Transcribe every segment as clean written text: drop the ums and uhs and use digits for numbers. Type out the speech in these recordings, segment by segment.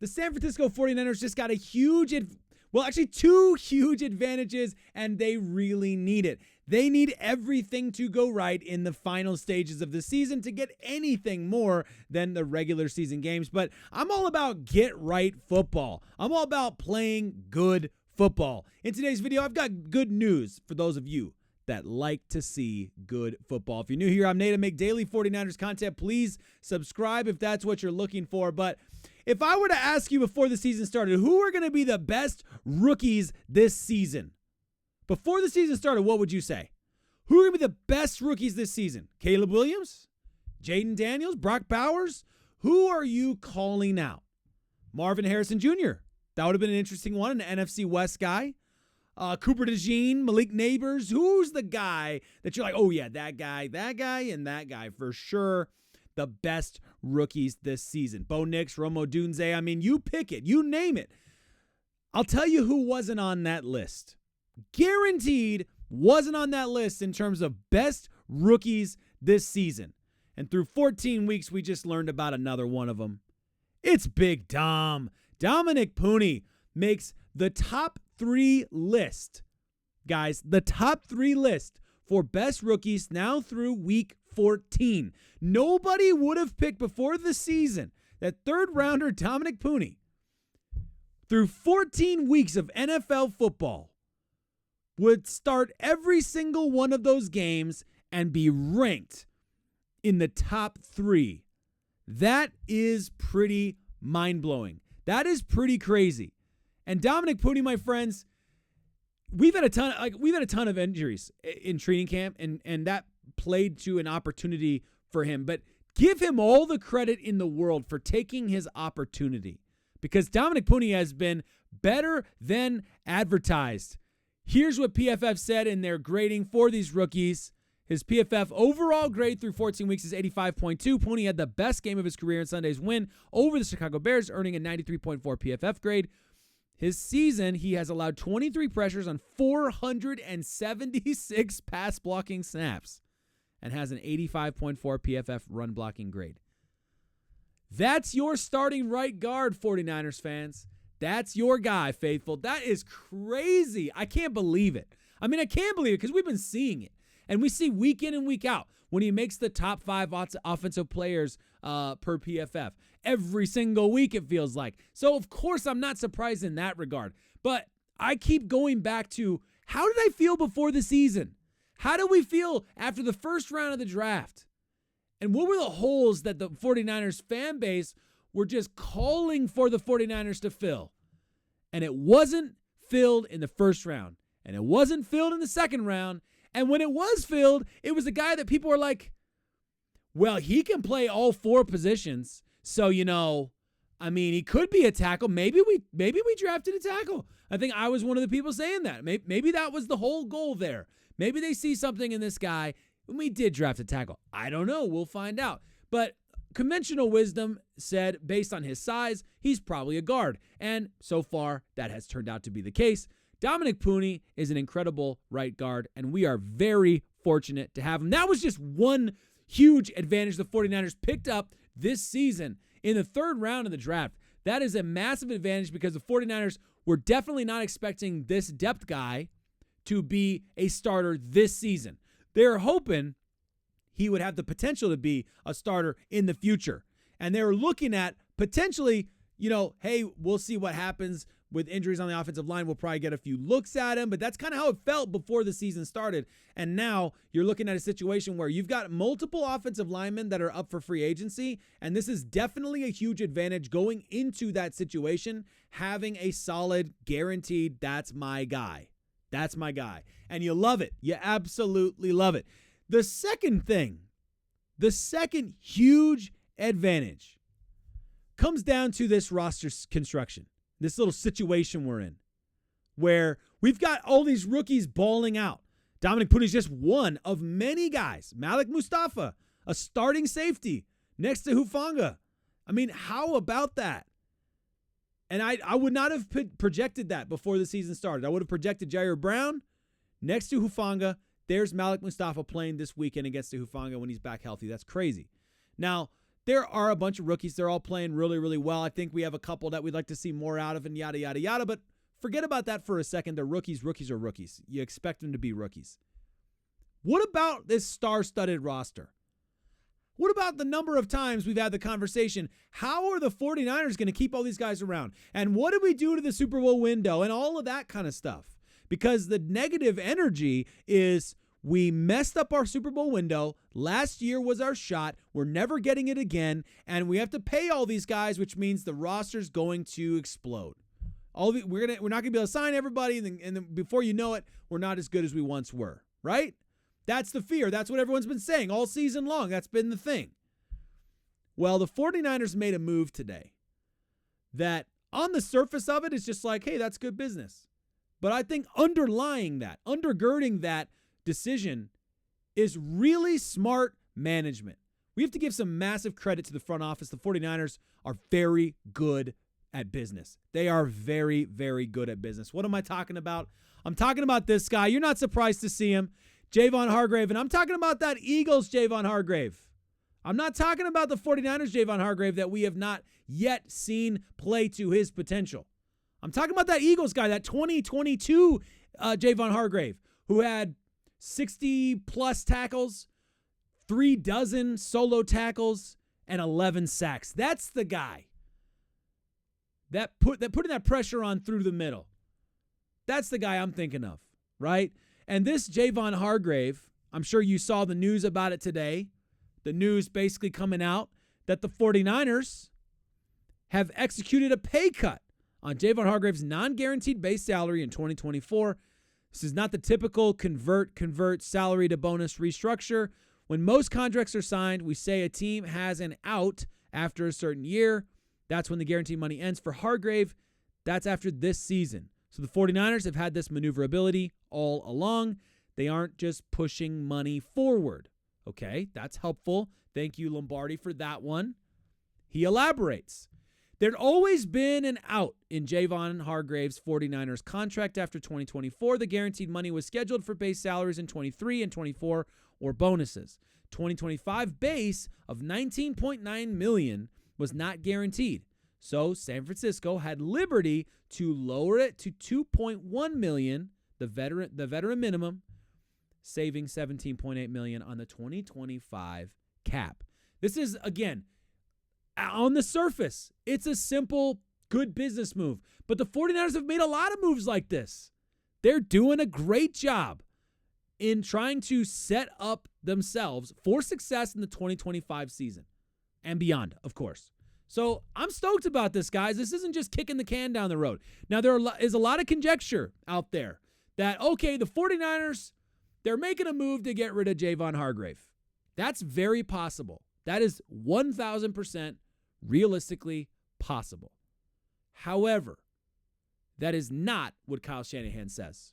The San Francisco 49ers just got two huge advantages, and they really need it. They need everything to go right in the final stages of the season to get anything more than the regular season games. But I'm all about get right football. I'm all about playing good football. In today's video, I've got good news for those of you that like to see good football. If you're new here, I'm Nate. I make daily 49ers content. Please subscribe if that's what you're looking for. But if I were to ask you before the season started, who are going to be the best rookies this season? Before the season started, what would you say? Who are going to be the best rookies this season? Caleb Williams? Jaden Daniels? Brock Bowers? Who are you calling out? Marvin Harrison Jr. That would have been an interesting one, an NFC West guy. Cooper DeJean, Malik Neighbors. Who's the guy that you're like, oh yeah, that guy, and that guy for sure. The best rookies this season. Bo Nix, Romo Dunze. I mean, you pick it. You name it. I'll tell you who wasn't on that list. Guaranteed wasn't on that list in terms of best rookies this season. And through 14 weeks, we just learned about another one of them. It's Big Dom. Dominick Puni makes the top 3 list. Guys, the top 3 list for best rookies now through week 14. Nobody would have picked before the season that third rounder Dominick Puni, through 14 weeks of NFL football, would start every single one of those games and be ranked in the top 3. That is pretty mind-blowing. That is pretty crazy. And Dominick Puni, my friends, we've had a ton of injuries in training camp, and that played to an opportunity for him. But give him all the credit in the world for taking his opportunity, because Dominick Puni has been better than advertised. Here's what PFF said in their grading for these rookies. His PFF overall grade through 14 weeks is 85.2. Puni had the best game of his career in Sunday's win over the Chicago Bears, earning a 93.4 PFF grade. His season, he has allowed 23 pressures on 476 pass blocking snaps and has an 85.4 PFF run blocking grade. That's your starting right guard, 49ers fans. That's your guy, faithful. That is crazy. I can't believe it. I mean, I can't believe it because we've been seeing it. And we see week in and week out when he makes the top 5 offensive players per PFF. Every single week, it feels like. So, of course, I'm not surprised in that regard. But I keep going back to, how did I feel before the season? How did we feel after the first round of the draft? And what were the holes that the 49ers fan base were just calling for the 49ers to fill? And it wasn't filled in the first round. And it wasn't filled in the second round. And when it was filled, it was a guy that people were like, well, he can play all 4 positions. So, I mean, he could be a tackle. Maybe we drafted a tackle. I think I was one of the people saying that. Maybe that was the whole goal there. Maybe they see something in this guy, and we did draft a tackle. I don't know. We'll find out. But conventional wisdom said, based on his size, he's probably a guard. And so far, that has turned out to be the case. Dominick Puni is an incredible right guard, and we are very fortunate to have him. That was just one huge advantage the 49ers picked up this season in the third round of the draft. That is a massive advantage because the 49ers were definitely not expecting this depth guy to be a starter this season. They're hoping he would have the potential to be a starter in the future. And they were looking at potentially, hey, we'll see what happens with injuries on the offensive line. We'll probably get a few looks at him, but that's kind of how it felt before the season started. And now you're looking at a situation where you've got multiple offensive linemen that are up for free agency, and this is definitely a huge advantage going into that situation, having a solid, guaranteed, that's my guy. That's my guy. And you love it. You absolutely love it. The second huge advantage comes down to this roster construction. This little situation we're in where we've got all these rookies balling out. Dominick Puni is just one of many guys. Malik Mustafa, a starting safety next to Hufanga. I mean, how about that? And I would not have projected that before the season started. I would have projected Jair Brown next to Hufanga. There's Malik Mustafa playing this weekend against the Hufanga when he's back healthy. That's crazy. Now, there are a bunch of rookies. They're all playing really, really well. I think we have a couple that we'd like to see more out of and yada, yada, yada. But forget about that for a second. They're rookies. Rookies are rookies. You expect them to be rookies. What about this star-studded roster? What about the number of times we've had the conversation, how are the 49ers going to keep all these guys around? And what did we do to the Super Bowl window and all of that kind of stuff? Because the negative energy is we messed up our Super Bowl window. Last year was our shot. We're never getting it again. And we have to pay all these guys, which means the roster's going to explode. We're not going to be able to sign everybody. And then before you know it, we're not as good as we once were, right? That's the fear. That's what everyone's been saying all season long. That's been the thing. Well, the 49ers made a move today that on the surface of it is just like, hey, that's good business. But I think underlying that, undergirding that decision is really smart management. We have to give some massive credit to the front office. The 49ers are very good at business. They are very, very good at business. What am I talking about? I'm talking about this guy. You're not surprised to see him. Javon Hargrave, and I'm talking about that Eagles Javon Hargrave. I'm not talking about the 49ers Javon Hargrave that we have not yet seen play to his potential. I'm talking about that Eagles guy, that 2022 Javon Hargrave, who had 60-plus tackles, 36 solo tackles, and 11 sacks. That's the guy that putting that pressure on through the middle. That's the guy I'm thinking of, right? And this Javon Hargrave, I'm sure you saw the news about it today. The news basically coming out that the 49ers have executed a pay cut on Javon Hargrave's non-guaranteed base salary in 2024. This is not the typical convert salary to bonus restructure. When most contracts are signed, we say a team has an out after a certain year. That's when the guaranteed money ends. For Hargrave, that's after this season. So the 49ers have had this maneuverability all along. They aren't just pushing money forward. Okay, that's helpful. Thank you, Lombardi, for that one. He elaborates. There'd always been an out in Javon Hargrave's 49ers contract after 2024. The guaranteed money was scheduled for base salaries in 23 and 24 or bonuses. 2025 base of $19.9 million was not guaranteed. So San Francisco had liberty to lower it to $2.1 million, the veteran minimum, saving $17.8 million on the 2025 cap. This is, again, on the surface, it's a simple, good business move. But the 49ers have made a lot of moves like this. They're doing a great job in trying to set up themselves for success in the 2025 season and beyond, of course. So I'm stoked about this, guys. This isn't just kicking the can down the road. Now, there is a lot of conjecture out there that, okay, the 49ers, they're making a move to get rid of Javon Hargrave. That's very possible. That is 1,000% realistically possible. However, that is not what Kyle Shanahan says.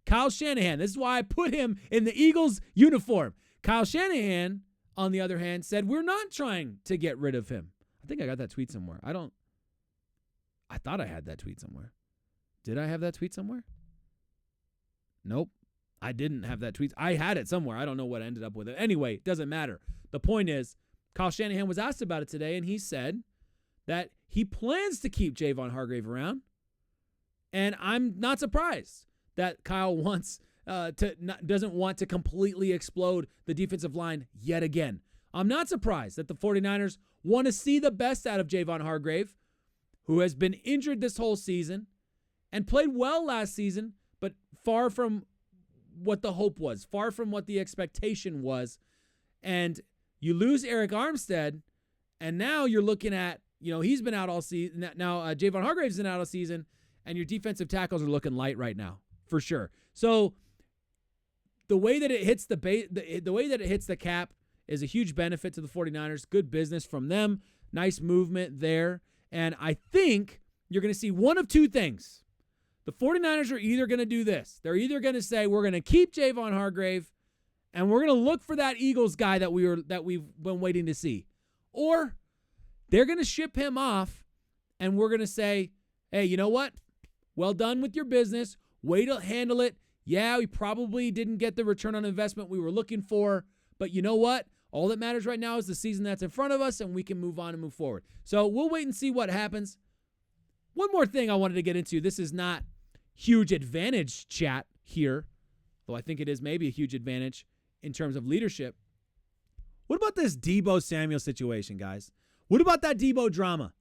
Kyle Shanahan, this is why I put him in the Eagles uniform. Kyle Shanahan, on the other hand, said, we're not trying to get rid of him. I think I got that tweet somewhere. I thought I had that tweet somewhere. Did I have that tweet somewhere? Nope. I didn't have that tweet. I had it somewhere. I don't know what I ended up with it. Anyway, it doesn't matter. The point is, Kyle Shanahan was asked about it today, and he said that he plans to keep Javon Hargrave around. And I'm not surprised that Kyle doesn't want to completely explode the defensive line yet again. I'm not surprised that the 49ers want to see the best out of Javon Hargrave, who has been injured this whole season and played well last season, but far from what the hope was, far from what the expectation was. And you lose Eric Armstead, and now you're looking at, he's been out all season. Now Javon Hargrave's been out all season, and your defensive tackles are looking light right now, for sure. So the way that it hits the way that it hits the cap is a huge benefit to the 49ers. Good business from them. Nice movement there. And I think you're going to see one of two things. The 49ers are either going to do this. They're either going to say, we're going to keep Javon Hargrave, and we're going to look for that Eagles guy that we've been waiting to see. Or they're going to ship him off, and we're going to say, hey, you know what? Well done with your business. Way to handle it. Yeah, we probably didn't get the return on investment we were looking for, but you know what? All that matters right now is the season that's in front of us, and we can move on and move forward. So we'll wait and see what happens. One more thing I wanted to get into. This is not huge advantage chat here, though I think it is maybe a huge advantage in terms of leadership. What about this Deebo Samuel situation, guys? What about that Deebo drama?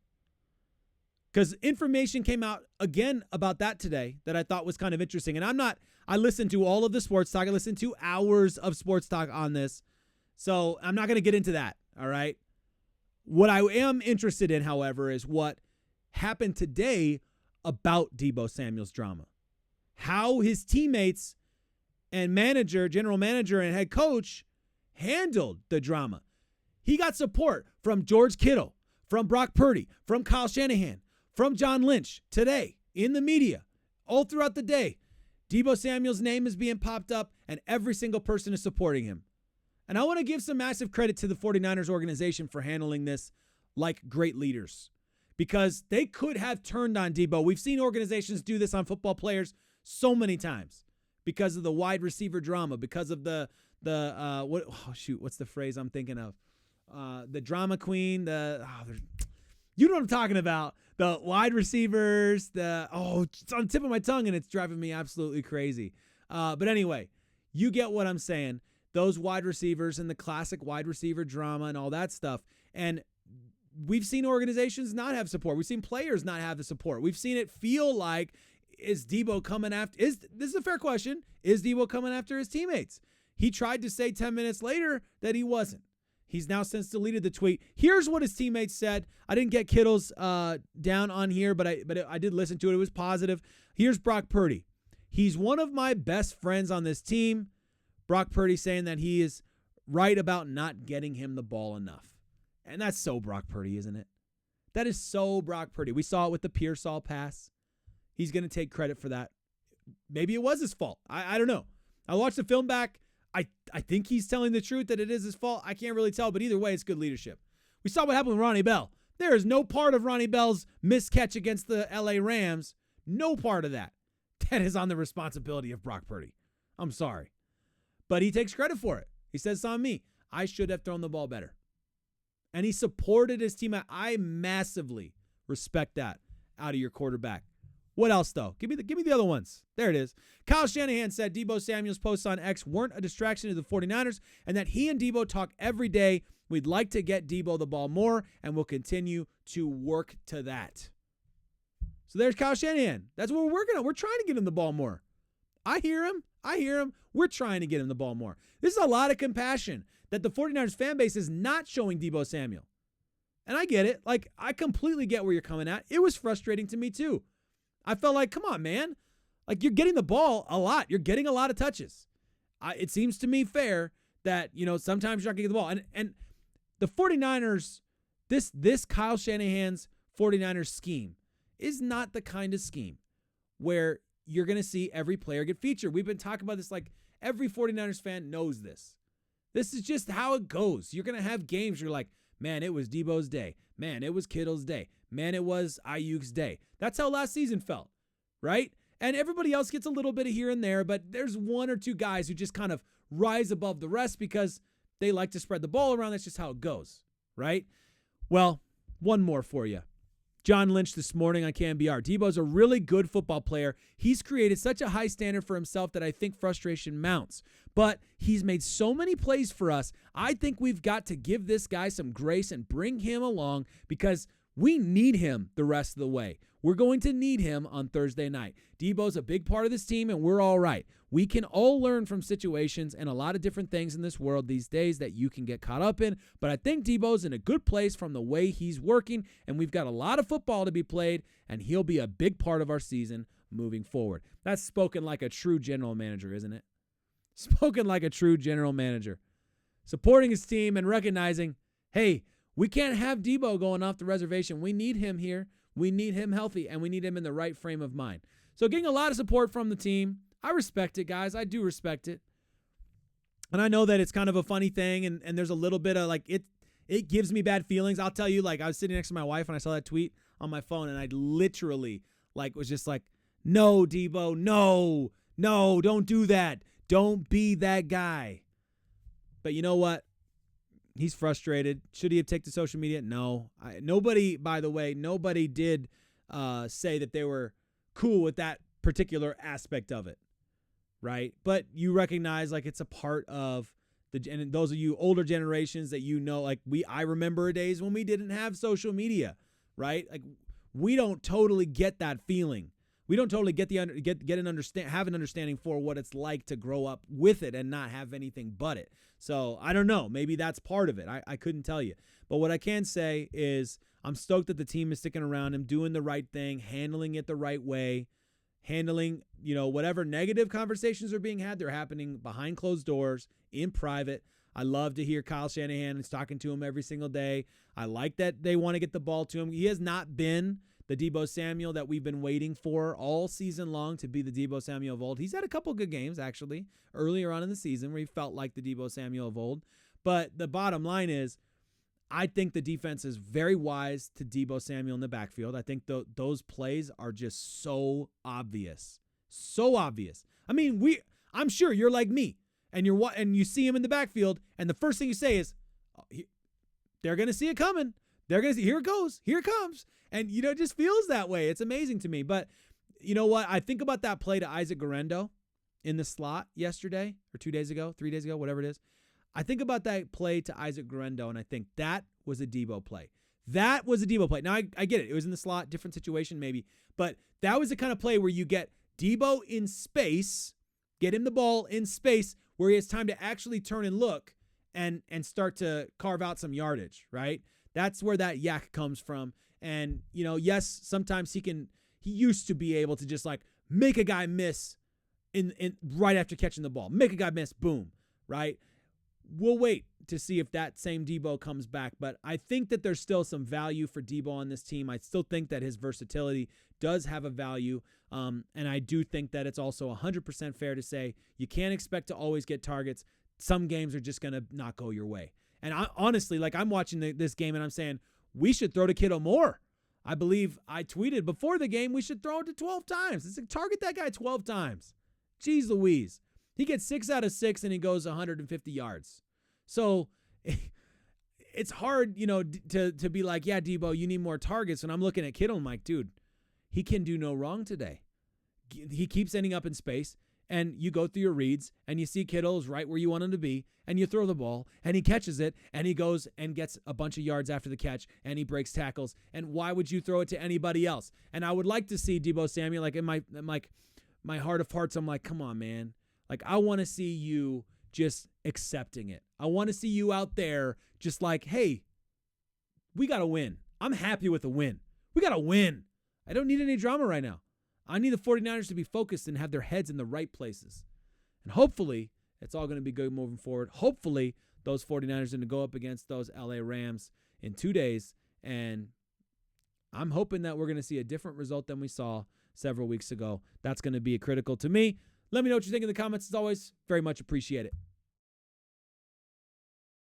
Because information came out again about that today that I thought was kind of interesting. And I listened to all of the sports talk. I listened to hours of sports talk on this. So I'm not going to get into that, all right? What I am interested in, however, is what happened today about Deebo Samuel's drama. How his teammates and general manager and head coach handled the drama. He got support from George Kittle, from Brock Purdy, from Kyle Shanahan, from John Lynch today in the media, all throughout the day. Deebo Samuel's name is being popped up, and every single person is supporting him. And I want to give some massive credit to the 49ers organization for handling this like great leaders, because they could have turned on Deebo. We've seen organizations do this on football players so many times because of the wide receiver drama, because of what's the phrase I'm thinking of? The drama queen, you know what I'm talking about. The wide receivers, it's on the tip of my tongue and it's driving me absolutely crazy. But anyway, you get what I'm saying. Those wide receivers and the classic wide receiver drama and all that stuff. And we've seen organizations not have support. We've seen players not have the support. We've seen it feel like, is Deebo coming after? This is a fair question. Is Deebo coming after his teammates? He tried to say 10 minutes later that he wasn't. He's now since deleted the tweet. Here's what his teammates said. I didn't get Kittle's down on here, but I did listen to it. It was positive. Here's Brock Purdy. He's one of my best friends on this team. Brock Purdy saying that he is right about not getting him the ball enough. And that's so Brock Purdy, isn't it? That is so Brock Purdy. We saw it with the Pearsall pass. He's going to take credit for that. Maybe it was his fault. I don't know. I watched the film back. I think he's telling the truth that it is his fault. I can't really tell, but either way, it's good leadership. We saw what happened with Ronnie Bell. There is no part of Ronnie Bell's miscatch against the LA Rams, no part of that is on the responsibility of Brock Purdy. I'm sorry. But he takes credit for it. He says it's on me. I should have thrown the ball better. And he supported his team. I massively respect that out of your quarterback. What else, though? Give me the other ones. There it is. Kyle Shanahan said Deebo Samuel's posts on X weren't a distraction to the 49ers and that he and Deebo talk every day. We'd like to get Deebo the ball more, and we'll continue to work to that. So there's Kyle Shanahan. That's what we're working on. We're trying to get him the ball more. I hear him. We're trying to get him the ball more. This is a lot of compassion that the 49ers fan base is not showing Deebo Samuel. And I get it. Like, I completely get where you're coming at. It was frustrating to me, too. I felt like, come on, man. Like, you're getting the ball a lot. You're getting a lot of touches. It seems to me fair that, sometimes you're not going to get the ball. And the 49ers, this Kyle Shanahan's 49ers scheme is not the kind of scheme where you're going to see every player get featured. We've been talking about this, like, every 49ers fan knows this. This is just how it goes. You're going to have games where you're like, man, it was Deebo's day. Man, it was Kittle's day. Man, it was Aiyuk's day. That's how last season felt, right? And everybody else gets a little bit of here and there, but there's one or two guys who just kind of rise above the rest because they like to spread the ball around. That's just how it goes, right? Well, one more for you. John Lynch this morning on KMBR. Deebo's a really good football player. He's created such a high standard for himself that I think frustration mounts. But he's made so many plays for us. I think we've got to give this guy some grace and bring him along because we need him the rest of the way. We're going to need him on Thursday night. Deebo's a big part of this team, and we're all right. We can all learn from situations and a lot of different things in this world these days that you can get caught up in. But I think Deebo's in a good place from the way he's working, and we've got a lot of football to be played, and he'll be a big part of our season moving forward. That's spoken like a true general manager, isn't it? Spoken like a true general manager. Supporting his team and recognizing, hey, we can't have Deebo going off the reservation. We need him here. We need him healthy, and we need him in the right frame of mind. So getting a lot of support from the team. I respect it, guys. I do respect it. And I know that it's kind of a funny thing, and there's a little bit of, like, it gives me bad feelings. I'll tell you, like, I was sitting next to my wife, and I saw that tweet on my phone, and I literally, like, was just like, no, Deebo, no, don't do that. Don't be that guy. But you know what? He's frustrated. Should he have taken to social media? No. Nobody did say that they were cool with that particular aspect of it, right? But you recognize like it's a part of and those of you older generations that like I remember days when we didn't have social media, right? Like we don't totally get that feeling. We don't totally get have an understanding for what it's like to grow up with it and not have anything but it. So I don't know. Maybe that's part of it. I couldn't tell you. But what I can say is I'm stoked that the team is sticking around him, doing the right thing, handling it the right way, handling, whatever negative conversations are being had, they're happening behind closed doors, in private. I love to hear Kyle Shanahan is talking to him every single day. I like that they want to get the ball to him. He has not been the Deebo Samuel that we've been waiting for all season long to be the Deebo Samuel of old. He's had a couple good games, actually, earlier on in the season where he felt like the Deebo Samuel of old. But the bottom line is, I think the defense is very wise to Deebo Samuel in the backfield. I think those plays are just so obvious. So obvious. I mean, I'm sure you're like me, and you see him in the backfield, and the first thing you say is, they're going to see it coming. They're going to see, here it goes. Here it comes. And, it just feels that way. It's amazing to me. But you know what? I think about that play to Isaac Guerendo in the slot yesterday or 2 days ago, 3 days ago, whatever it is. I think about that play to Isaac Guerendo, and I think that was a Deebo play. That was a Deebo play. Now, I get it. It was in the slot, different situation maybe. But that was the kind of play where you get Deebo in space, get him the ball in space where he has time to actually turn and look and start to carve out some yardage, right? That's where that yak comes from. And, yes, sometimes he used to be able to just like make a guy miss in right after catching the ball. Make a guy miss, boom, right? We'll wait to see if that same Deebo comes back. But I think that there's still some value for Deebo on this team. I still think that his versatility does have a value. And I do think that it's also 100% fair to say you can't expect to always get targets. Some games are just going to not go your way. And honestly, like I'm watching this game and I'm saying, we should throw to Kittle more. I believe I tweeted before the game, we should throw it to 12 times. It's like, target that guy 12 times. Jeez Louise. He gets 6 out of 6 and he goes 150 yards. So it's hard, to be like, yeah, Deebo, you need more targets. And I'm looking at Kittle and I'm like, dude, he can do no wrong today. He keeps ending up in space. And you go through your reads, and you see Kittle's right where you want him to be, and you throw the ball, and he catches it, and he goes and gets a bunch of yards after the catch, and he breaks tackles. And why would you throw it to anybody else? And I would like to see Deebo Samuel, like in my heart of hearts, I'm like, come on, man. Like, I want to see you just accepting it. I want to see you out there just like, hey, we got to win. I'm happy with the win. We got to win. I don't need any drama right now. I need the 49ers to be focused and have their heads in the right places. And hopefully, it's all going to be good moving forward. Hopefully, those 49ers are going to go up against those LA Rams in 2 days. And I'm hoping that we're going to see a different result than we saw several weeks ago. That's going to be critical to me. Let me know what you think in the comments. As always, very much appreciate it.